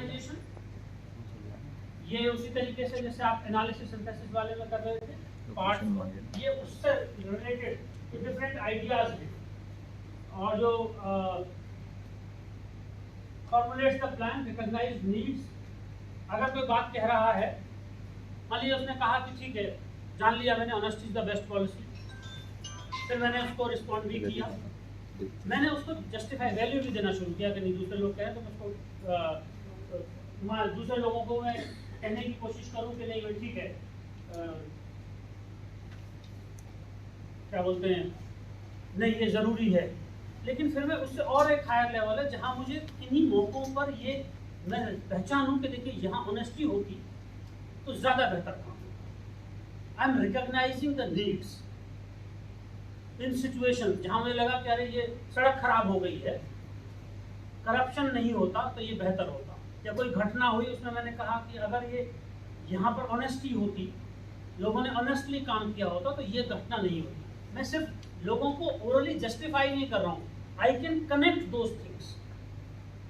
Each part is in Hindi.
ऑर्गेनाइजेशन, ये उसी तरीके से जैसे आप एनालिसिस सिंथेसिस वाले में कर रहे थे, पार्ट ये उससे रिलेटेड डिफरेंट आइडियाज हैं। और जो formulates the plan, recognise needs. अगर कोई बात कह रहा है, मान लीजिए उसने कहा कि ठीक है जान लिया मैंने, honesty is the best policy, फिर मैंने उसको रिस्पॉन्ड भी किया, मैंने उसको जस्टिफाई वैल्यू भी देना शुरू किया कि नहीं दूसरे लोग कहें तो उसको दूसरे लोगों को मैं कहने की कोशिश करूं कि नहीं भाई ठीक है, क्या बोलते हैं, नहीं ये ज़रूरी है। लेकिन फिर मैं उससे और एक हायर लेवल है जहां मुझे किन्हीं मौक़ों पर ये मैं पहचानूं कि देखिए यहाँ ऑनेस्टी होती तो ज़्यादा बेहतर था। I am recognising the needs in situation जहां मुझे लगा कि अरे ये सड़क खराब हो गई है, करप्शन नहीं होता तो ये बेहतर होता, या कोई घटना हुई उसमें मैंने कहा कि अगर ये यहाँ पर ऑनेस्टी होती, लोगों ने ऑनेस्टली काम किया होता तो ये घटना नहीं होती। मैं सिर्फ लोगों को ओरली जस्टिफाई नहीं कर रहा हूँ, I can connect those things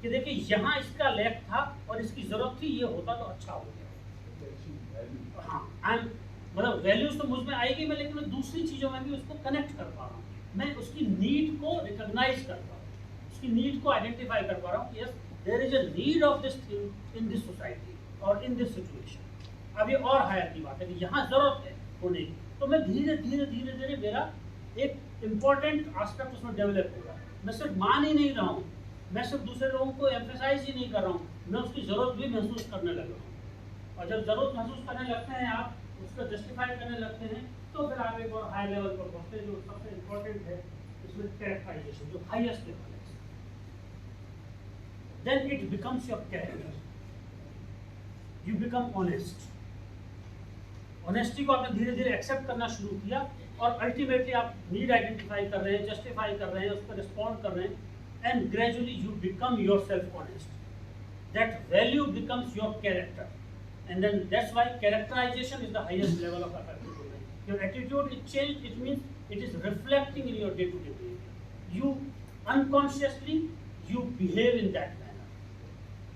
कि देखिए यहाँ इसका लैक था और इसकी जरूरत थी, ये होता तो अच्छा हो गया। हाँ, आई एम मतलब वैल्यूज तो मुझ में आएगी मैं, लेकिन मैं दूसरी चीज़ों में भी उसको कनेक्ट कर पा रहा हूँ, मैं उसकी नीड को रिकॉग्नाइज कर पा रहा हूँ, उसकी नीड को आइडेंटिफाई कर पा रहा हूँ कि yes there is a need of this thing in this society और इन दिस सिचुएशन। अब ये और हायर की बात है कि यहाँ जरूरत है होने की, तो मैं धीरे धीरे धीरे धीरे मेरा एक इम्पॉर्टेंट एस्पेक्ट उसमें डेवलप होगा। मैं सिर्फ मान ही नहीं रहा हूँ, मैं सिर्फ दूसरे लोगों को एम्फेसाइज ही नहीं कर रहा हूँ, मैं उसकी ज़रूरत भी महसूस करने लगा हूँ। और जब ज़रूरत महसूस करने लगते हैं आप, उसको जस्टिफाई करने लगते हैं, तो फिर आप एक और हाई लेवल पर पहुँचते हैं जो सबसे इम्पोर्टेंट है, इसमें कैरेक्टराइजेशन जो हाईएस्ट लेवल है। Then it becomes your character. You become honest. Honesty को आपने धीरे धीरे एक्सेप्ट करना शुरू किया और अल्टीमेटली आप नीड आइडेंटिफाई कर रहे हैं, जस्टिफाई कर रहे हैं, उस पर रिस्पॉन्ड कर रहे हैं, and gradually you become yourself honest. That value becomes your character, and then that's why characterisation is the highest level of affective. Your attitude is change, it means it is reflecting in your day to day behaviour. You unconsciously you behave in that manner.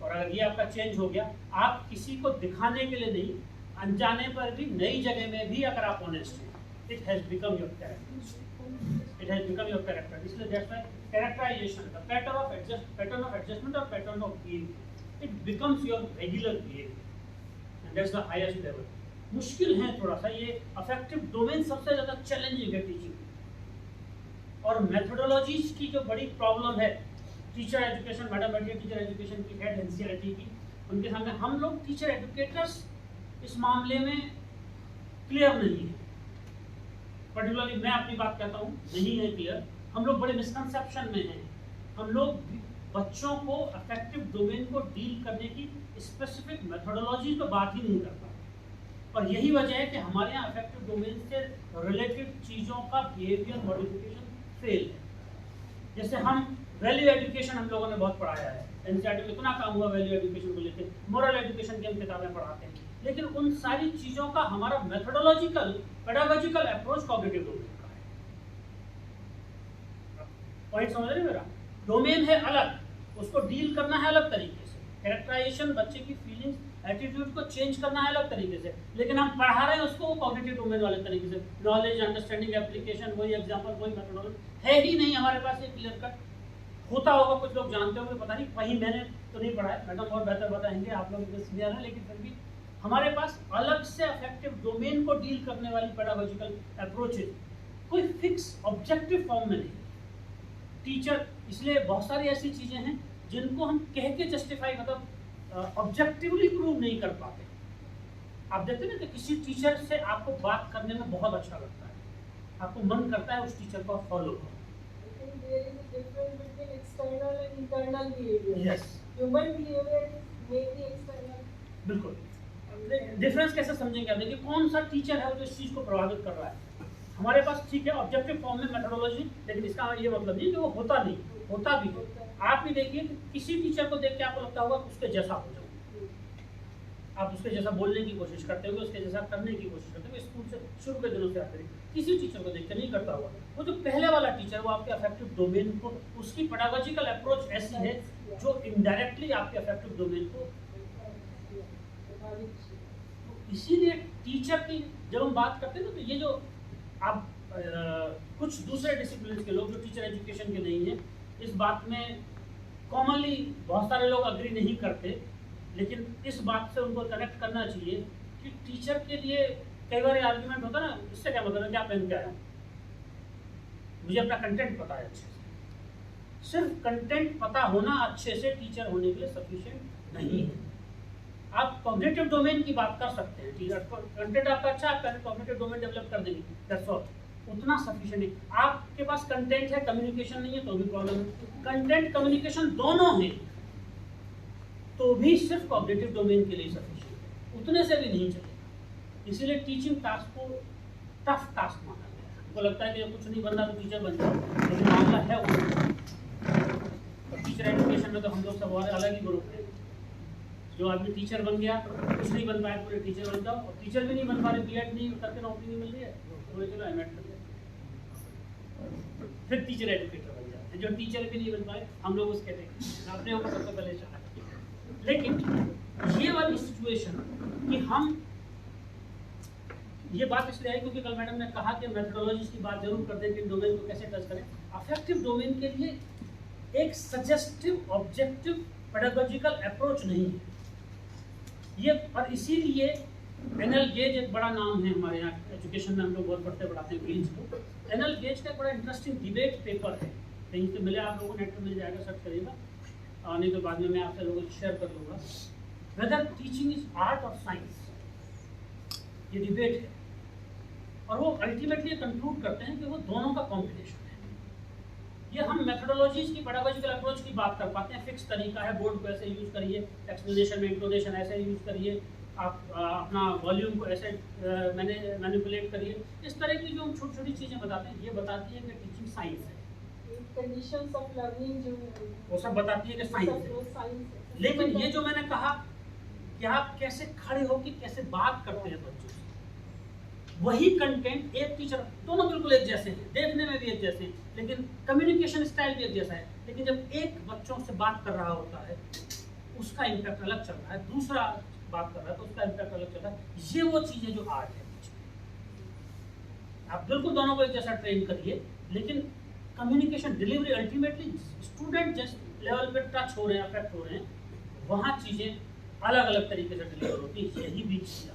और अगर ये आपका चेंज हो गया, आप किसी को दिखाने के लिए नहीं, अनजाने पर भी नई जगह में भी अगर आप ऑनेस्ट हैं, it has become your character. It has become your character. इसलिए that's why characterisation, the pattern of adjustment और pattern of behaviour, it becomes your regular behaviour, and that's the highest level. मुश्किल है थोड़ा सा ये अफेक्टिव डोमेन, सबसे ज्यादा चैलेंजिंग है टीचिंग. और मेथोडोलॉजीज की जो बड़ी प्रॉब्लम है, टीचर एजुकेशन, मैडम बैठी है टीचर एजुकेशन की हेड एनसीईआरटी की, उनके सामने हम लोग टीचर एजुकेटर्स इस मामले में क्लियर नहीं है. पर्टिकुलरली मैं अपनी बात कहता हूँ, नहीं है क्लियर. हम लोग बड़े मिसकंसेप्शन में हैं. हम लोग बच्चों को अफेक्टिव डोमेन को डील करने की स्पेसिफिक मेथोडोलॉजी तो बात ही नहीं करता. और यही वजह है कि हमारे यहाँ अफेक्टिव डोमेन से रिलेटेड चीज़ों का बिहेवियर मॉडिफिकेशन फेल है. जैसे हम वैल्यू एजुकेशन हम लोगों ने बहुत पढ़ाया है, एनसीईआरटी में इतना काम हुआ वैल्यू एजुकेशन को लेकर, मोरल एजुकेशन की हम किताबें पढ़ाते हैं, लेकिन उन सारी चीज़ों का हमारा methodological pedagogical approach cognitive domain का है. पॉइंट समझ रहे मेरा? डोमेन है अलग, उसको डील करना है अलग तरीके से. कैरेक्टराइजेशन, बच्चे की फीलिंग्स, एटीट्यूड को चेंज करना है अलग तरीके से, लेकिन हम पढ़ा रहे हैं उसको कॉग्निटिव डोमेन वाले तरीके से. नॉलेज, अंडरस्टैंडिंग, एप्लीकेशन, वही एग्जाम्पल, वही मेथोडोलॉजी है ही नहीं हमारे पास. ये क्लियर कट होता होगा, कुछ लोग जानते होंगे, पता नहीं, कहीं मैंने तो नहीं पढ़ा है, मैडम और बेहतर बताएंगे, आप लोग सीनियर हैं, लेकिन फिर भी हमारे पास अलग से अफेक्टिव डोमेन को डील करने वाली पेडागोजिकल अप्रोचेज कोई फिक्स ऑब्जेक्टिव फॉर्म में नहीं. टीचर, इसलिए बहुत सारी ऐसी चीजें हैं जिनको हम कह के जस्टिफाई, मतलब ऑब्जेक्टिवली प्रूव नहीं कर पाते. आप देखते हैं ना कि किसी टीचर से आपको बात करने में बहुत अच्छा लगता है, आपको मन करता है उस टीचर को फॉलो करो. There is a difference between external and internal behavior. Yes. Human behavior is mainly external. बिल्कुल. डिफरेंस कैसे समझेंगे आप? देखिए कौन सा टीचर है जो इस चीज़ को प्रभावित कर रहा है. हमारे पास ठीक है ऑब्जेक्टिव फॉर्म में मेथोडोलॉजी, लेकिन इसका ये मतलब नहीं कि वो होता नहीं, होता भी है. आप भी देखिए किसी टीचर को देख के आपको लगता होगा उसके जैसा हो जाओ, आप उसके जैसा बोलने की कोशिश करते होगे, उसके जैसा करने की कोशिश करते होगे. स्कूल से शुरू के दिनों से आते हैं, किसी टीचर को देख के नहीं करता होगा. वो जो पहले वाला टीचर, वो आपके अफेक्टिव डोमेन को, उसकी पेडागोजिकल अप्रोच ऐसी है जो इनडायरेक्टली आपके अफेक्टिव डोमेन को तो इसीलिए टीचर की जब हम बात करते हैं ना, तो ये जो आप कुछ दूसरे डिसिप्लिन के लोग जो टीचर एजुकेशन के नहीं हैं, इस बात में कॉमनली बहुत सारे लोग अग्री नहीं करते, लेकिन इस बात से उनको कनेक्ट करना चाहिए कि टीचर के लिए कई बार आर्ग्यूमेंट होता है ना, इससे क्या मतलब है क्या पहन के आया हूँ, मुझे अपना कंटेंट पता है अच्छे से। सिर्फ कंटेंट पता होना अच्छे से टीचर होने के लिए सफिशिएंट नहीं है। आप कॉग्निटिव डोमेन की बात कर सकते हैं, टीचर कंटेंट आपका अच्छा, आप कॉग्निटिव डोमेन डेवलप कर देंगे, दैट्स ऑल, उतना सफिशिएंट है। आपके पास कंटेंट है, कम्युनिकेशन नहीं है तो भी प्रॉब्लम है। कंटेंट कम्युनिकेशन दोनों है तो भी सिर्फ कॉग्निटिव डोमेन के लिए सफिशिएंट है, उतने से भी नहीं चलेगा। इसीलिए टीचिंग टास्क को टफ टास्क माना गया है। हमको लगता है कि कुछ नहीं बनना तो टीचर बन जाए, लेकिन मामला है वो। और टीचर एजुकेशन में तो हम लोग सब और अलग ही ग्रुप है। जो आदमी टीचर बन गया, कुछ नहीं बन पाए पूरे टीचर बन जाओ, और टीचर भी नहीं बन पा रहे, बीएड नहीं करके नौकरी नहीं मिल रही है, तो चलो एमएड कर लिया, फिर टीचर एजुकेटर बन जाते हैं। जो टीचर भी नहीं बन पाए, हम लोग उसके अपने ऊपर सबसे पहले चला। लेकिन ये वाली सिचुएशन कि हम, ये बात इसलिए आई क्योंकि कल मैडम ने कहा कि मेथोडोलॉजी की बात जरूर कर दें कि डोमेन को कैसे टच करें। अफेक्टिव डोमेन के लिए एक सजेस्टिव ऑब्जेक्टिव पेडागोजिकल अप्रोच नहीं है ये, और इसीलिए एनएल गेज एक बड़ा नाम है हमारे यहाँ एजुकेशन में, हम लोग बहुत पढ़ते पढ़ाते हैं गेज को। एनएल गेज का एक बड़ा इंटरेस्टिंग डिबेट पेपर है, कहीं से मिले आप लोगों को, नेट पर मिल जाएगा, सर्च करिएगा, आने के बाद में मैं आपसे लोगों को शेयर कर दूंगा। वेदर टीचिंग इज आर्ट और साइंस, ये डिबेट है, और वो अल्टीमेटली कंक्लूड करते हैं कि वो दोनों का कॉम्बिनेशन है। ये हम मेथोडोलॉजीज की, पेडागोजिकल अप्रोच की बात कर पाते हैं, फिक्स तरीका है, बोर्ड को ऐसे यूज करिए, एक्सप्लेनेशन में इंट्रोडक्शन ऐसे यूज करिए, आप अपना वॉल्यूम को ऐसे मैनिपुलेट करिए। इस तरह की जो हम छोटी छोटी चीज़ें बताते हैं, ये बताती है कि टीचिंग साइंस है, कंडीशंस ऑफ लर्निंग जो है वो सब बताती है कि साइंस है। लेकिन ये जो मैंने कहा कि आप कैसे खड़े होकर कैसे बात करते हैं बच्चों से, वही कंटेंट एक टीचर, दोनों बिल्कुल एक जैसे हैं, देखने में भी एक जैसे हैं, लेकिन कम्युनिकेशन स्टाइल भी एक जैसा है, लेकिन जब एक बच्चों से बात कर रहा होता है उसका इम्पैक्ट अलग चल रहा है, दूसरा बात कर रहा है तो उसका इम्पैक्ट अलग चल रहा है। ये वो चीज़ें जो आर्ट है, आप बिल्कुल दोनों को एक जैसा ट्रेन करिए, लेकिन कम्युनिकेशन डिलीवरी अल्टीमेटली स्टूडेंट जिस लेवल पे टच हो रहे हैं, अफेक्ट हो रहे हैं, वहाँ चीज़ें अलग अलग तरीके से डिलीवर होती है। यही भी चीज़ है।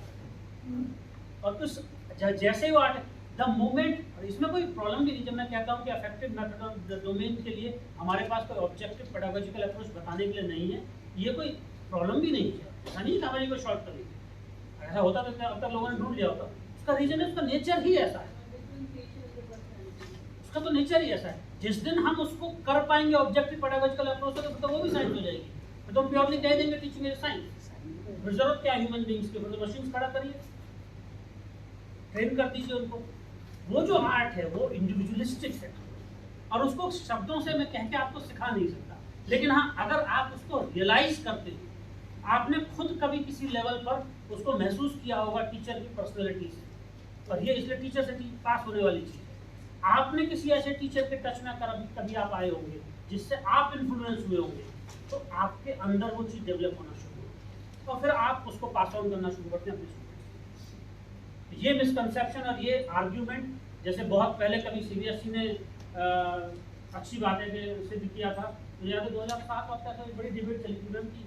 और उस जैसे ही वो आर्ट, द मोमेंट, और इसमें कोई प्रॉब्लम भी नहीं जब मैं कहता हूँ कि अफेक्टिव मेथड डोमेन के लिए हमारे पास कोई ऑब्जेक्टिव पेडागोजिकल अप्रोच बताने के लिए नहीं है, ये कोई प्रॉब्लम भी नहीं है। ऐसा नहीं हमारी कोई शॉर्ट करेगी, ऐसा होता तो अब तक लोगों ने ढूंढ लिया होता। उसका रीजन है, उसका नेचर ही ऐसा है, उसका तो नेचर ही ऐसा है। जिस दिन हम उसको कर पाएंगे ऑब्जेक्टिव पेडागोजिकल अप्रोच से, तो वो भी साइंस हो जाएगी। तो हम प्योरली कह देंगे टीचिंग इज साइंस, फिर जरूरत क्या ह्यूमन बींग्स की, फिर मशीन खड़ा करिए, ट्रेन कर दीजिए उनको। वो जो आर्ट है वो इंडिविजुअलिस्टिक है, और उसको शब्दों से मैं कह के आपको सिखा नहीं सकता, लेकिन हाँ, अगर आप उसको रियलाइज करते हैं, आपने खुद कभी किसी लेवल पर उसको महसूस किया होगा टीचर की पर्सनैलिटी से, और ये इसलिए टीचर से पास होने वाली चीज़ है। आपने किसी ऐसे टीचर के टच में कभी आप आए होंगे जिससे आप इन्फ्लुएंस हुए होंगे, तो आपके अंदर वो चीज़ डेवलप होना शुरू होगी, और फिर आप उसको पास ऑन करना शुरू करते हैं अपने स्टूडेंट्स। ये मिसकंसेप्शन और ये आर्ग्यूमेंट, जैसे बहुत पहले कभी सीबीएसई ने अच्छी बात है कि सिद्ध किया था, मुझे याद है 2007 वक्त ऐसा बड़ी डिबेट चली थी कि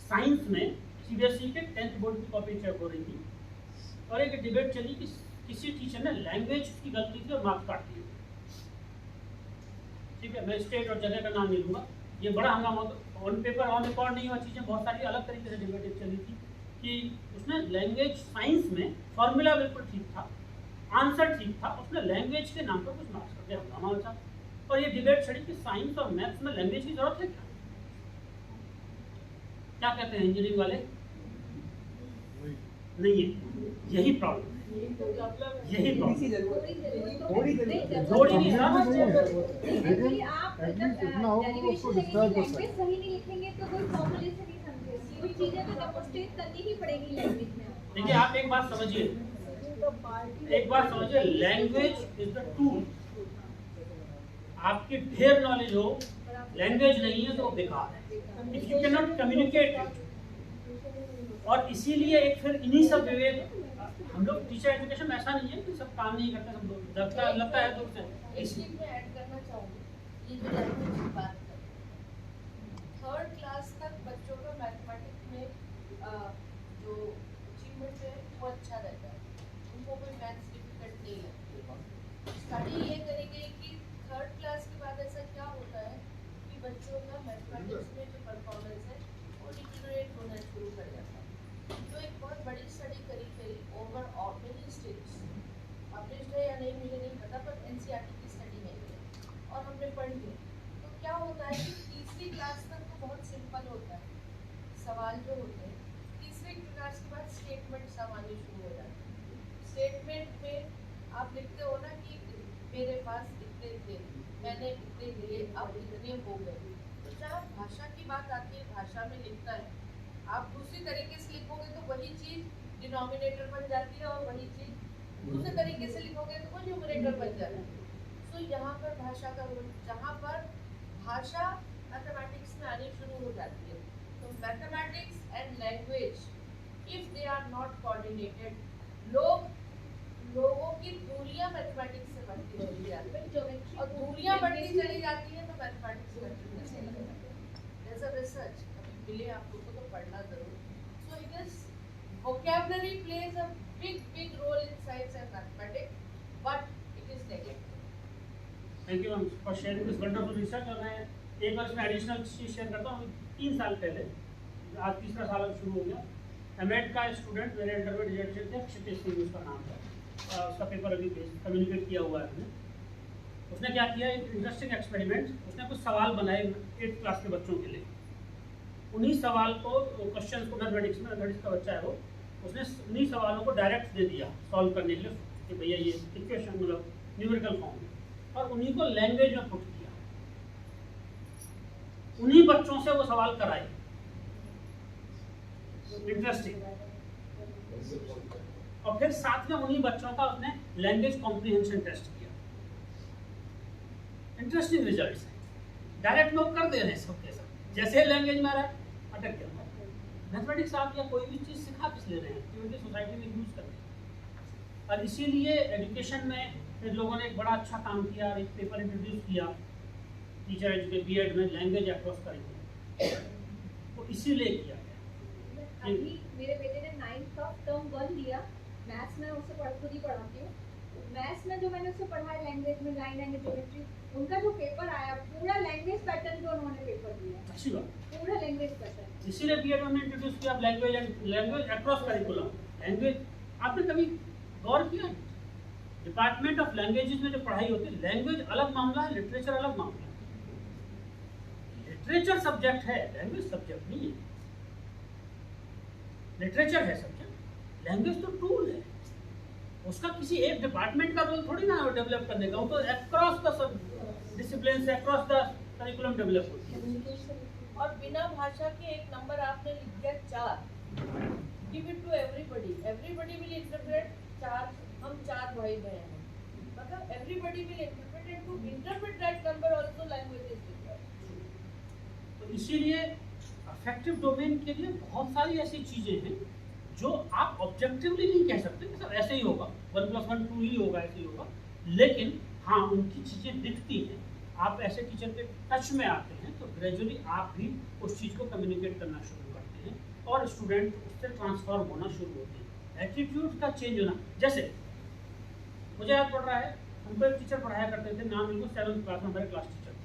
साइंस में सीबीएसई के 10th बोर्ड की कॉपी चेक हो रही थी, और एक डिबेट चली कि किसी टीचर ने लैंग्वेज की गलती थी और मार्क्स काट दिए। ठीक है, मैं स्टेट और जगह का नाम नहीं लूँगा, ये बड़ा हंगामा ऑन पेपर ऑन रिकॉर्ड नहीं हुआ, चीज़ें बहुत सारी अलग तरीके से डिबेट चली थी कि उसने लैंग्वेज साइंस में फॉर्मूला बिल्कुल ठीक था, आंसर ठीक था, उसने लैंग्वेज के नाम पर कुछ मार्क्स कर दिया, हंगामा था। और ये डिबेट चली कि साइंस और मैथ्स में लैंग्वेज की जरूरत है क्या कहते हैं इंजीनियरिंग वाले? नहीं है, यही प्रॉब्लम है, यही प्रॉब्लम। थोड़ी नहीं आप डेरिवेशन लैंग्वेज सही नहीं लिखेंगे तो कोई फॉर्मूले से नहीं समझेगी, कोई चीजें तो डेमोंस्ट्रेट करनी ही पड़ेगी लैंग्वेज में। देखिए, आप एक बात समझिए, लैंग्वेज इज द टूल। आपकी ढेर नॉलेज हो, लैंग्वेज नहीं है तो बेकार है। If you can not communicate, और इसीलिए एक फिर इन्हीं सब विवेक, हम लोग टीचर एजुकेशन में ऐसा नहीं है कि सब काम नहीं करते, सब लोग लगता है दूर से एक चीज मैं ऐड करना चाहूँगी, ये जो लैंग्वेज की बात कर, 3rd क्लास तक बच्चों का मैथमेटिक्स में जो अचीवमेंट है वो अच्छा रहता है, उनको कोई मैथ्स डिफिकल्ट नहीं लगती। स्टडी ये करेंगे कि 3rd क्लास के बाद ऐसा क्या होता है कि बच्चों का मैथमेटिक्स में जो परफॉर्मेंस है वो डिटेरियोरेट होना शुरू कर जाता है। तो एक बहुत बड़ी स्टडी करी over all many states, published है या नहीं मुझे नहीं पता, पर एनसीईआरटी की स्टडी है ये और हमने पढ़ी है। तो क्या होता है कि तीसरी क्लास तक तो बहुत सिंपल होता है, सवाल जो होते हैं तीसरी क्लास के बाद स्टेटमेंट सब आने शुरू हो जाते हैं। स्टेटमेंट में आप लिखते हो ना कि मेरे पास इतने थे, मैंने इतने लिए, अब इतने हो गए। तो जहाँ भाषा की बात आती है, भाषा में लिखना है, आप दूसरी तरीके से लिखोगे तो वही चीज़ डिनोमिनेटर बन जाती है और वही चीज़ दूसरे तरीके से लिखोगे तो वो न्यूमरेटर बन जाता है। तो यहाँ पर भाषा का रोल, जहाँ पर भाषा मैथमेटिक्स में आनी शुरू हो जाती है, तो mathematics and language if they are not coordinated, लोगों की दूरियां मैथमेटिक्स से बढ़ती चली जाती है और दूरियां बढ़ती चली जाती है तो मैथमेटिक्स बढ़ती चली जाती है। There's a research, अभी मिले आप लोगों को तो पढ़ना जरूर। So it is vocabulary plays a big role in science and mathematics, but it is neglected. Thank you for sharing this wonderful research. और मैं एक बार इसमें एडिशनल चीज शेयर करता हूँ। 3 साल पहले, आज तीसरा साल अब शुरू हो गया, एमएड का स्टूडेंट मेरे इंटरमीडिएट रिजल्ट थे, क्षितिज सिंह उसका नाम था, उसका पेपर अभी कम्युनिकेट किया हुआ है हमने। उसने क्या किया, एक इंटरेस्टिंग एक्सपेरिमेंट, उसने कुछ सवाल बनाए 8th क्लास के बच्चों के लिए। उन्हीं सवाल को, क्वेश्चन को, मैथमेटिक्स का बच्चा है वो, उसने उन्हीं सवालों को डायरेक्ट दे दिया सॉल्व करने के लिए कि भैया ये इक्वेशन मतलब न्यूमेरिकल फॉर्म में, और उन्हीं को लैंग्वेज में पुट किया, उन्हीं बच्चों से वो सवाल कराए। इंटरेस्टिंग। और फिर साथ में उन्हीं बच्चों का उसने लैंग्वेज कॉम्प्रिहेंशन टेस्ट किया। इंटरेस्टिंग रिजल्ट्स हैं। डायरेक्ट में वो कर दे रहे हैं सबके सब, जैसे लैंग्वेज में आ रहा है अटक गया। मैथमेटिक्स आप या कोई भी चीज़ सिखा किस ले रहे हैं, क्योंकि सोसाइटी में यूज़ कर रहे हैं। और इसीलिए एजुकेशन में फिर लोगों ने एक बड़ा अच्छा काम किया, एक पेपर इंट्रोड्यूस किया टीचर एजुकेशन बीएड में, लैंग्वेज अक्रॉस करिकुलम, तो इसीलिए किया गया। अभी मेरे बेटे ने 9th का टर्म 1 दिया, मैथ्स में उससे खुद ही पढ़ाती हूँ। मैथ्स में जो मैंने उससे पढ़ा है लैंग्वेज में, लाइन एंड ज्योमेट्री, उनका जो पेपर आया पूरा लैंग्वेज पैटर्न पे उन्होंने पेपर दिया। अच्छी बात, पूरा लैंग्वेज पैटर्न। इसीलिए बीएड में इंट्रोड्यूस किया लैंग्वेज अक्रॉस करिकुलम। लैंग्वेज आपने कभी गौर किया, डिपार्टमेंट ऑफ लैंग्वेजेस में जो पढ़ाई होती है, लैंग्वेज अलग मामला है, लिटरेचर अलग मामला है। लिटरेचर सब्जेक्ट है, लैंग्वेज सब्जेक्ट नहीं है। लिटरेचर है सब्जेक्ट, लैंग्वेज तो टूल है, उसका किसी एक डिपार्टमेंट का रोल थोड़ी ना डेवलप करने का, वो तो अक्रॉस द सब डिसिप्लिन से, अक्रॉस द करिकुलम डेवलप होती है। और बिना भाषा के एक नंबर आपने लिख दिया 4, give it to everybody will interpret 4, हम 4 भाई बहन हैं, मतलब everybody will interpret, and to interpret that number also language is required. तो इसीलिए अफेक्टिव डोमेन के लिए बहुत सारी ऐसी चीजें हैं जो आप ऑब्जेक्टिवली नहीं कह सकते कि सब ऐसे ही होगा, 1+1 2 ही होगा, ऐसे ही होगा, लेकिन हाँ उनकी चीजें दिखती हैं। आप ऐसे टीचर के टच में आते हैं तो ग्रेजुअली आप भी उस चीज़ को कम्युनिकेट करना शुरू करते हैं और स्टूडेंट उससे ट्रांसफॉर्म होना शुरू होते हैं। एटीट्यूड का चेंज होना, जैसे मुझे याद पड़ रहा है, हमको एक टीचर पढ़ाया करते थे, नाम उनको 7th क्लास में, हमारे क्लास टीचर थे,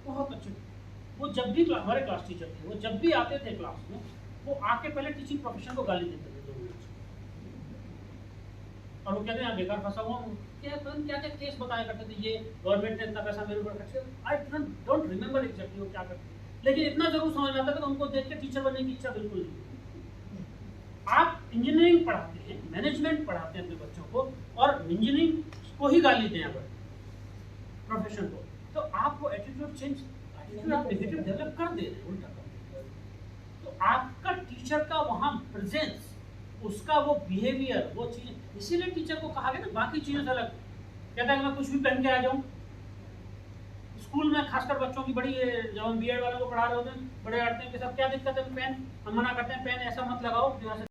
बहुत अच्छे। वो जब भी हमारे क्लास टीचर थे, वो जब भी आते थे क्लास में, वो आके पहले टीचिंग प्रोफेशन को गाली देते थे 2 मिनट, और वो कहते हैं बेकार फंसा हुआ, क्या क्या केस बताया करते थे, ये गवर्नमेंट ने इतना पैसा मेरे ऊपर खर्च किया। आई डोंट रिमेंबर एग्जैक्टली वो क्या करते, लेकिन इतना जरूर समझ में आता था कि उनको देख के टीचर बनने की इच्छा बिल्कुल नहीं। आप इंजीनियरिंग पढ़ाते हैं, मैनेजमेंट पढ़ाते हैं अपने बच्चों को, और इंजीनियरिंग को ही गाली दें अगर प्रोफेशन को, तो आप वो एटीट्यूड चेंज, एटीट्यूड आप नेगेटिव डेवलप कर दे रहे हैं, उल्टा कर। तो आपका टीचर का वहाँ प्रेजेंस, उसका वो बिहेवियर, वो चीज़, इसीलिए टीचर को कहा गया ना बाकी चीज़ों से अलग। कहता है कि मैं कुछ भी पहन के आ जाऊँ, स्कूल में खासकर बच्चों की बड़ी, जब हम बीएड वालों को पढ़ा रहे होते हैं, बड़े अड़ते हैं कि सब क्या दिक्कत है पेन, हम मना करते हैं पेन ऐसा मत लगाओ जो ऐसे